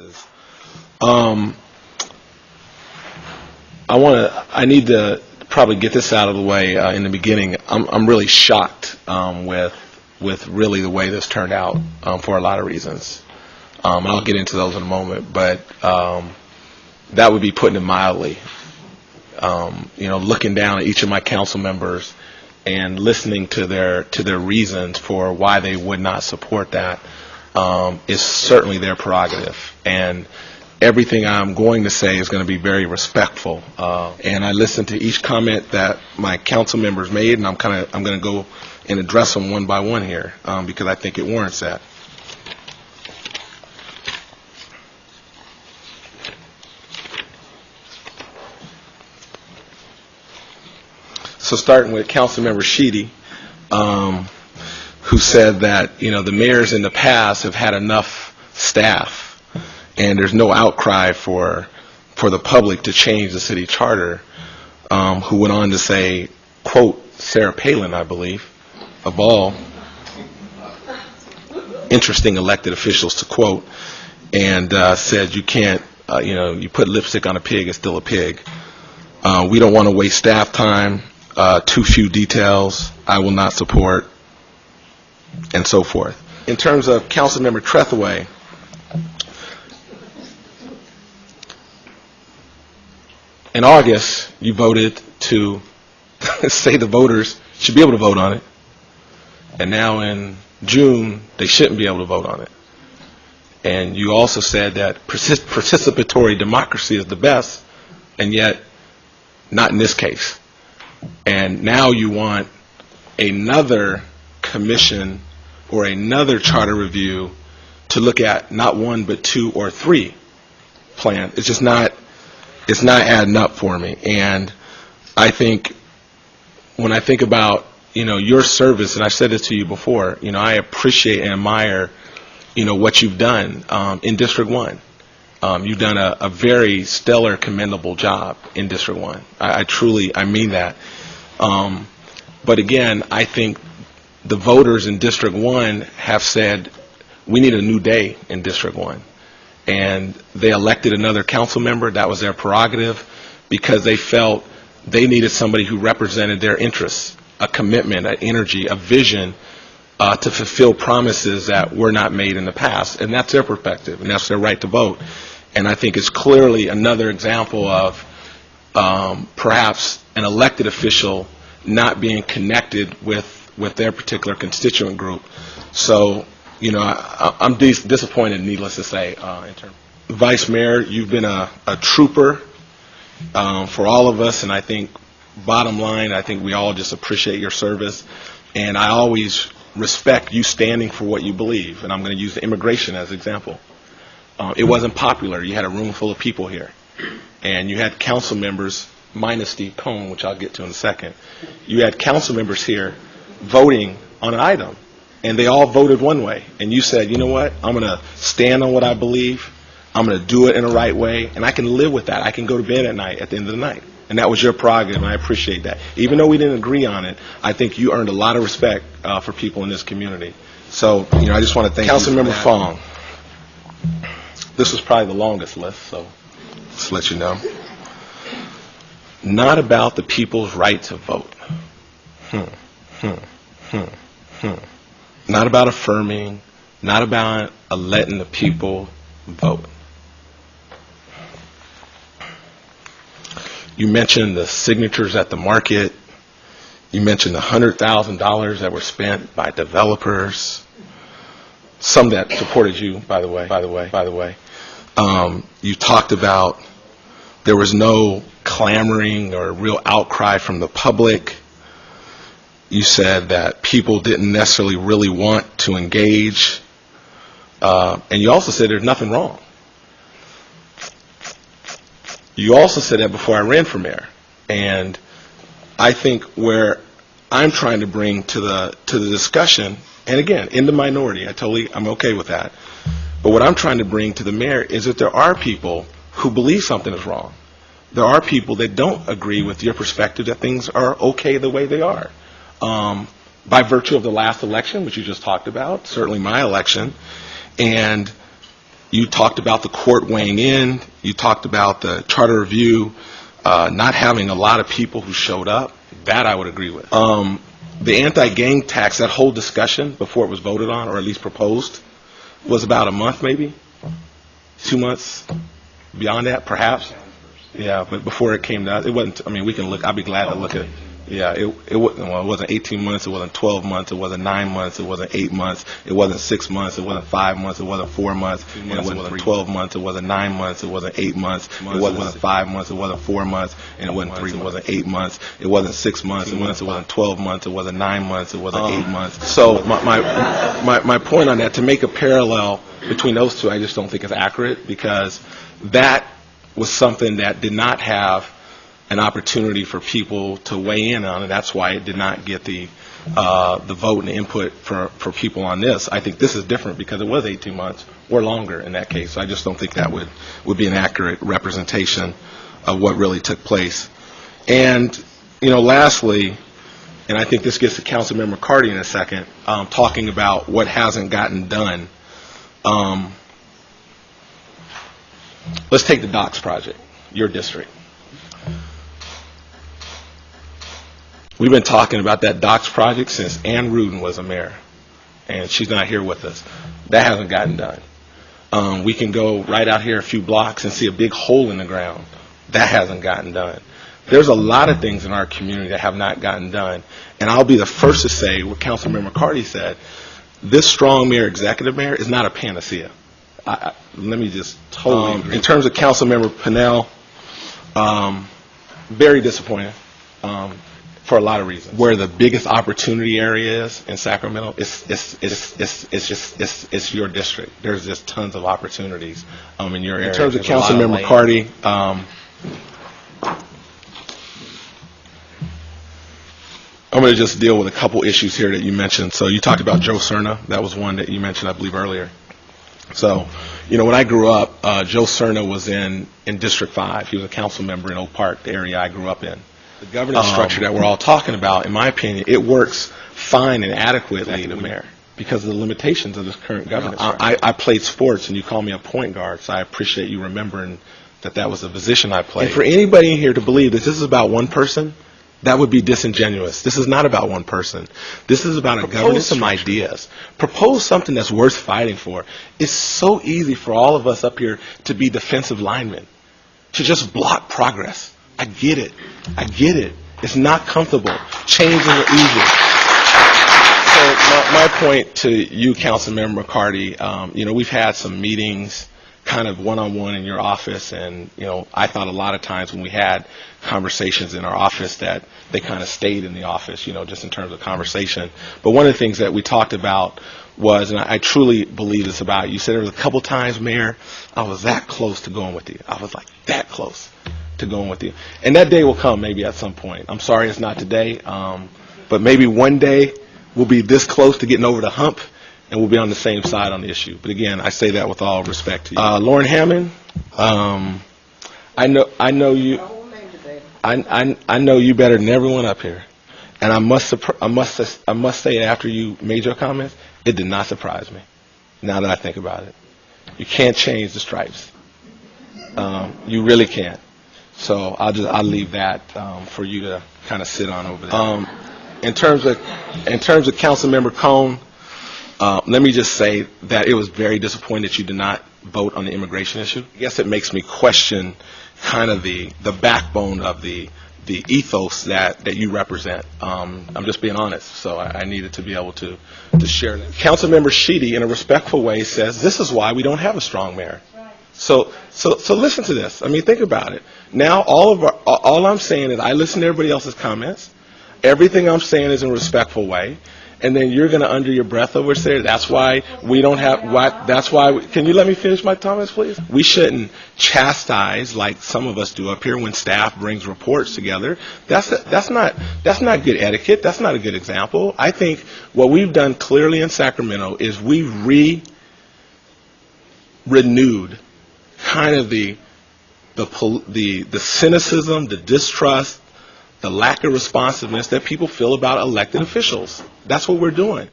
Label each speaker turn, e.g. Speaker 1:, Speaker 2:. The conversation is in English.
Speaker 1: services. I need to probably get this out of the way in the beginning. I'm really shocked with really the way this turned out for a lot of reasons. I'll get into those in a moment, but that would be putting it mildly. Looking down at each of my council members and listening to their reasons for why they would not support that is certainly their prerogative. And everything I'm going to say is going to be very respectful. And I listened to each comment that my council members made, and I'm going to go and address them one by one here because I think it warrants that. So starting with Councilmember Sheedy, who said that the mayors in the past have had enough staff, and there's no outcry for the public to change the city charter. Who went on to say, quote, Sarah Palin, I believe, of all interesting elected officials to quote, and said you can't, you put lipstick on a pig, it's still a pig. We don't want to waste staff time. Too few details, I will not support, and so forth. In terms of Councilmember Trethewey, in August, you voted to say the voters should be able to vote on it, and now in June, they shouldn't be able to vote on it. And you also said that participatory democracy is the best, and yet not in this case. And now you want another commission or another charter review to look at not one but two or three plans. It's just not, it's not adding up for me. And I think when I think about, your service, and I've said this to you before, I appreciate and admire, what you've done in District 1. You've done a very stellar, commendable job in District 1. I mean that. But again, I think the voters in District 1 have said, we need a new day in District 1. And they elected another council member. That was their prerogative because they felt they needed somebody who represented their interests, a commitment, an energy, a vision to fulfill promises that were not made in the past. And that's their perspective, and that's their right to vote. And I think it's clearly another example of perhaps an elected official not being connected with their particular constituent group. So, I'm disappointed, needless to say. In terms Vice Mayor, you've been a trooper for all of us, and I think, bottom line, I think we all just appreciate your service. And I always respect you standing for what you believe. And I'm going to use immigration as an example. It wasn't popular. You had a room full of people here. And you had council members, minus Steve Cohn, which I'll get to in a second. You had council members here voting on an item. And they all voted one way. And you said, you know what, I'm going to stand on what I believe. I'm going to do it in the right way. And I can live with that. I can go to bed at night at the end of the night. And that was your prerogative, and I appreciate that. Even though we didn't agree on it, I think you earned a lot of respect for people in this community. So, I just want to thank Councilmember Fong. This was probably the longest list, so just to let you know. Not about the people's right to vote. Not about affirming, not about letting the people vote. You mentioned the signatures at the market. You mentioned the $100,000 that were spent by developers. Some that supported you, by the way. You talked about there was no clamoring or real outcry from the public. You said that people didn't necessarily really want to engage. And you also said there's nothing wrong. You also said that before I ran for mayor. And I think where I'm trying to bring to the discussion, and again, in the minority, I'm okay with that. But what I'm trying to bring to the mayor is that there are people who believe something is wrong. There are people that don't agree with your perspective that things are okay the way they are. By virtue of the last election, which you just talked about, certainly my election. And You talked about the court weighing in. You talked about the charter review not having a lot of people who showed up. That I would agree with. The anti-gang tax, that whole discussion before it was voted on, or at least proposed, was about a month maybe, 2 months, beyond that perhaps. Yeah, but before it came down, it wasn't, I mean, we can look, I'd be glad to look at it. Yeah, it wasn't 18 months, it wasn't 12 months, it wasn't 9 months, it wasn't 8 months, it wasn't 6 months, it wasn't 5 months, it wasn't 4 months, and it wasn't 12 months, it wasn't 9 months, it wasn't 8 months, it wasn't 5 months, it wasn't 4 months, and it wasn't 3, it wasn't 8 months, it wasn't 6 months, it wasn't 12 months, it wasn't 9 months, it wasn't 8 months. So my point on that, to make a parallel between those two, I just don't think is accurate, because that was something that did not have an opportunity for people to weigh in on, and that's why it did not get the vote and the input for people on this. I think this is different because it was 18 months or longer in that case. So I just don't think that would be an accurate representation of what really took place. And, you know, lastly, and I think this gets to Councilmember McCarty in a second, talking about what hasn't gotten done. Let's take the docks project, your district. We've been talking about that docks project since Ann Rudin was a mayor, and she's not here with us. That hasn't gotten done. We can go right out here a few blocks and see a big hole in the ground. That hasn't gotten done. There's a lot of things in our community that have not gotten done, and I'll be the first to say what Councilmember McCarty said. This strong mayor, executive mayor, is not a panacea. Let me just totally agree. In terms of Councilmember Pinnell, very disappointed. For a lot of reasons. Where the biggest opportunity area is in Sacramento, it's your district. There's just tons of opportunities in your area. In terms of Councilmember McCarty, I'm going to just deal with a couple issues here that you mentioned. So you talked about Joe Cerna. That was one that you mentioned, I believe, earlier. So, you know, when I grew up, Joe Cerna was in District 5. He was a council member in Oak Park, the area I grew up in. The governance structure that we're all talking about, in my opinion, it works fine and adequately to mayor because of the limitations of this current governance structure. I played sports, and you call me a point guard, so I appreciate you remembering that was a position I played. And for anybody in here to believe that this is about one person, that would be disingenuous. This is not about one person. This is about a governance, some ideas. Propose something that's worth fighting for. It's so easy for all of us up here to be defensive linemen, to just block progress. I get it. I get it. It's not comfortable. Change is easy. So my point to you, Councilmember McCarty, you know, we've had some meetings kind of one-on-one in your office, and, you know, I thought a lot of times when we had conversations in our office that they kind of stayed in the office, you know, just in terms of conversation. But one of the things that we talked about was, and I truly believe it's about, you said there was a couple times, Mayor, I was that close to going with you. I was like that close to going with you. And that day will come maybe at some point. I'm sorry it's not today, but maybe one day we'll be this close to getting over the hump and we'll be on the same side on the issue. But again, I say that with all respect to you. Lauren Hammond, I know you. I know you better than everyone up here, and I must say after you made your comments, it did not surprise me. Now that I think about it, you can't change the stripes. You really can't. So I'll leave that for you to kind of sit on over there. In terms of Councilmember Cone, let me just say that it was very disappointing that you did not vote on the immigration issue. I guess it makes me question kind of the backbone of the ethos that you represent. I'm just being honest, so I needed to be able to share that. Councilmember Sheedy, in a respectful way, says this is why we don't have a strong mayor. So listen to this. I mean, think about it. Now, all I'm saying is I listen to everybody else's comments. Everything I'm saying is in a respectful way. And then you're going to, under your breath, over say, that's why we don't have, can you let me finish my comments, please? We shouldn't chastise like some of us do up here when staff brings reports together. That's not good etiquette. That's not a good example. I think what we've done clearly in Sacramento is we renewed kind of the cynicism, the distrust, the lack of responsiveness that people feel about elected officials. That's what we're doing.